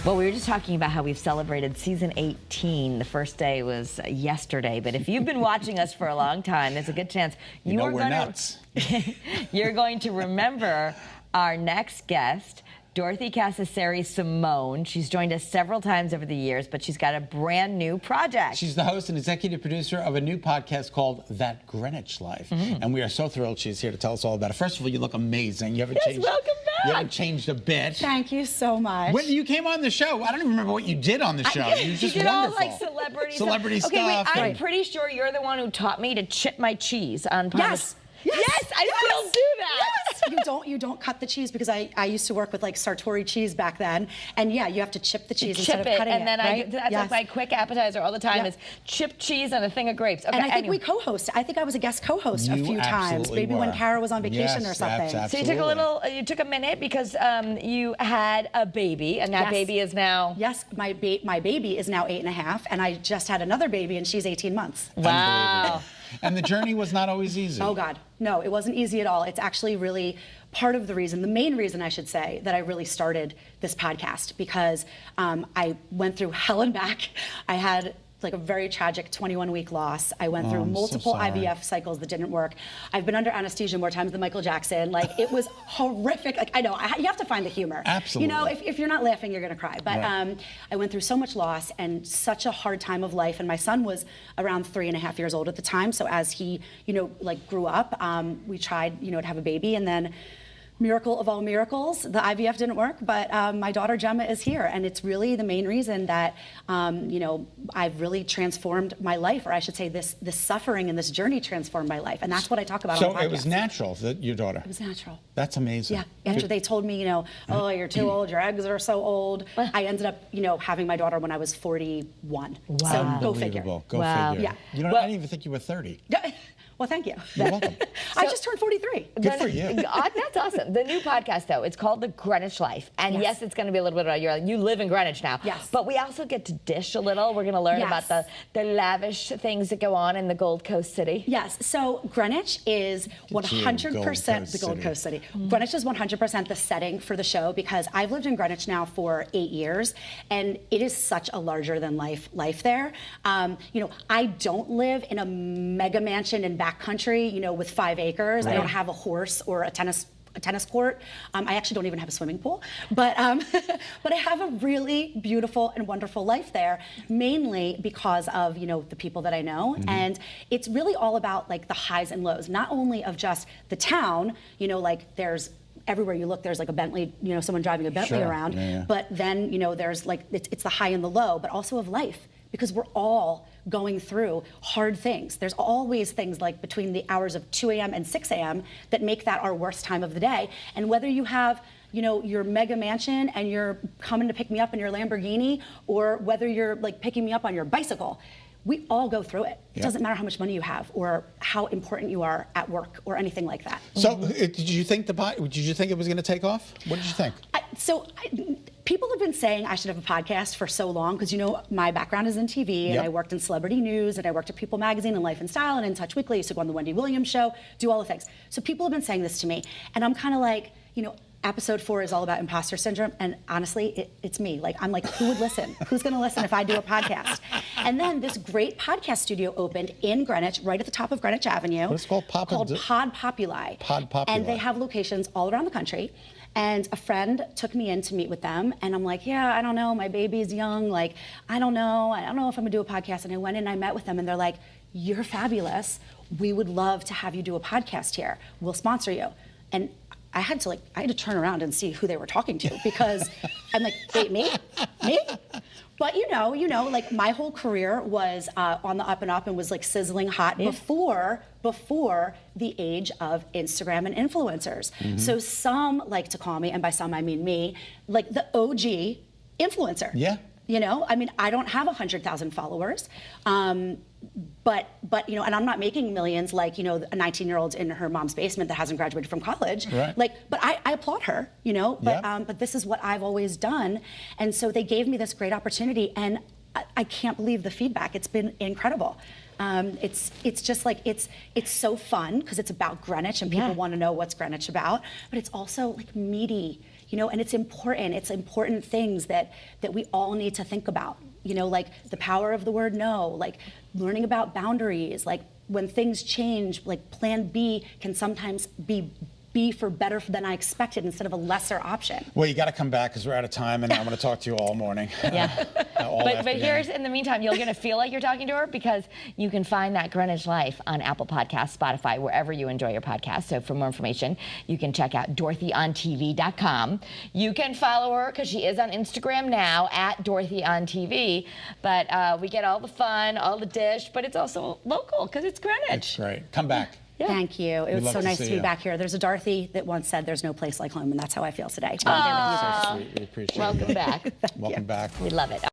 Well, we were just talking about how we've celebrated season 18. The first day was yesterday, but if you've been watching us for a long time, there's a good chance we're nuts. You're going to remember our next guest, Dorothy Cascerceri Simone. She's joined us several times over the years, but she's got a brand new project. She's the host and executive producer of a new podcast called That Greenwich Life. And we are so thrilled she's here to tell us all about it. First of all, you look amazing. You haven't changed. Welcome back. You haven't changed a bit. Thank you so much. When you came on the show, I don't even remember what you did on the show. You were just did wonderful. all like celebrity stuff. Okay, wait, I'm pretty sure you're the one who taught me to chip my cheese on Yes. Yes, I still do that. Yes. You don't cut the cheese, because I used to work with like Sartori cheese back then, and yeah, you have to chip the cheese instead of cutting it. And then right? that's like my quick appetizer all the time is chipped cheese on a thing of grapes. Okay, and I think we co-host. I think I was a guest co-host a few times, maybe when Kara was on vacation or something. So you took a minute because you had a baby, and that baby is now. Yes, my baby is now 8.5, and I just had another baby, and she's 18 months. Wow. And the journey was not always easy. Oh God, no, it wasn't easy at all. It's actually really part of the reason, the main reason I should say, that I really started this podcast, because I went through hell and back. I had like a very tragic 21-week loss. I went through multiple IVF cycles that didn't work. I've been under anesthesia more times than Michael Jackson. Like, it was horrific. Like, I know, you have to find the humor. Absolutely. You know, if you're not laughing, you're gonna cry. But I went through so much loss and such a hard time of life. And my son was around 3.5 years old at the time. So as he, like grew up, we tried, to have a baby, and then miracle of all miracles, the IVF didn't work, but my daughter Gemma is here, and it's really the main reason that I've really transformed my life, or I should say this suffering and this journey transformed my life, and that's what I talk about on the podcast. So it was natural, your daughter? It was natural. That's amazing. Yeah, after they told me, oh, you're too old, your eggs are so old, I ended up, having my daughter when I was 41. Wow. So go figure. Go figure. Yeah. I didn't even think you were 30. Well, thank you. You're welcome. I just turned 43. Good for you. That's awesome. The new podcast, though, it's called The Greenwich Life. And yes, it's going to be a little bit about you live in Greenwich now. Yes. But we also get to dish a little. We're going to learn about the lavish things that go on in the Gold Coast city. Yes. So Greenwich is 100% the Gold Coast city. Greenwich is 100% the setting for the show, because I've lived in Greenwich now for 8 years, and it is such a larger than life there. I don't live in a mega mansion in backcountry, with 5 acres. I don't have a horse or a tennis court. I actually don't even have a swimming pool, but but I have a really beautiful and wonderful life there, mainly because of the people that I know, and it's really all about like the highs and lows, not only of just the town, like there's everywhere you look, there's like a Bentley, someone driving a Bentley around, but then there's like it's the high and the low, but also of life, because we're all going through hard things. There's always things like between the hours of 2 a.m. and 6 a.m. that make that our worst time of the day. And whether you have, your mega mansion and you're coming to pick me up in your Lamborghini, or whether you're like picking me up on your bicycle, we all go through it. It doesn't matter how much money you have or how important you are at work or anything like that. So did you think it was going to take off? What did you think? People have been saying I should have a podcast for so long, because my background is in TV, and I worked in celebrity news, and I worked at People Magazine and Life and Style and In Touch Weekly. I used to go on the Wendy Williams show, do all the things. So people have been saying this to me, and I'm kind of like, episode 4 is all about imposter syndrome, and honestly, it's me. Like, I'm like, who would listen? Who's going to listen if I do a podcast? And then this great podcast studio opened in Greenwich, right at the top of Greenwich Avenue. What's it called? Called Pod Populi. Pod Populi. And they have locations all around the country. And a friend took me in to meet with them, and I'm like, yeah, I don't know, my baby's young, like, I don't know if I'm gonna do a podcast. And I went in and I met with them, and they're like, you're fabulous. We would love to have you do a podcast here. We'll sponsor you. And I had to turn around and see who they were talking to, because I'm like, wait, me? But like my whole career was on the up and up and was like sizzling hot before the age of Instagram and influencers. So some like to call me, and by some I mean me, like the OG influencer. Yeah. I mean, I don't have 100,000 followers. But and I'm not making millions like, a 19-year-old in her mom's basement that hasn't graduated from college. Right. But I applaud her, but this is what I've always done. And so they gave me this great opportunity, and I can't believe the feedback. It's been incredible. It's just like, it's so fun because it's about Greenwich and people want to know what's Greenwich about, but it's also like meaty, and it's important. It's important things that we all need to think about, like the power of the word no, like learning about boundaries, like when things change, like plan B can sometimes be for better than I expected instead of a lesser option. Well, you got to come back because we're out of time, and I want to talk to you all morning. Yeah. But here's, in the meantime, you're going to feel like you're talking to her because you can find That Greenwich Life on Apple Podcasts, Spotify, wherever you enjoy your podcast. So for more information, you can check out DorothyOnTV.com. You can follow her because she is on Instagram now at DorothyOnTV. But we get all the fun, all the dish, but it's also local because it's Greenwich. That's great. Come back. Yeah. Thank you. It was so nice to be back here. There's a Dorothy that once said there's no place like home, and that's how I feel today. So sweet. We appreciate it. Welcome back. Welcome back. We love it.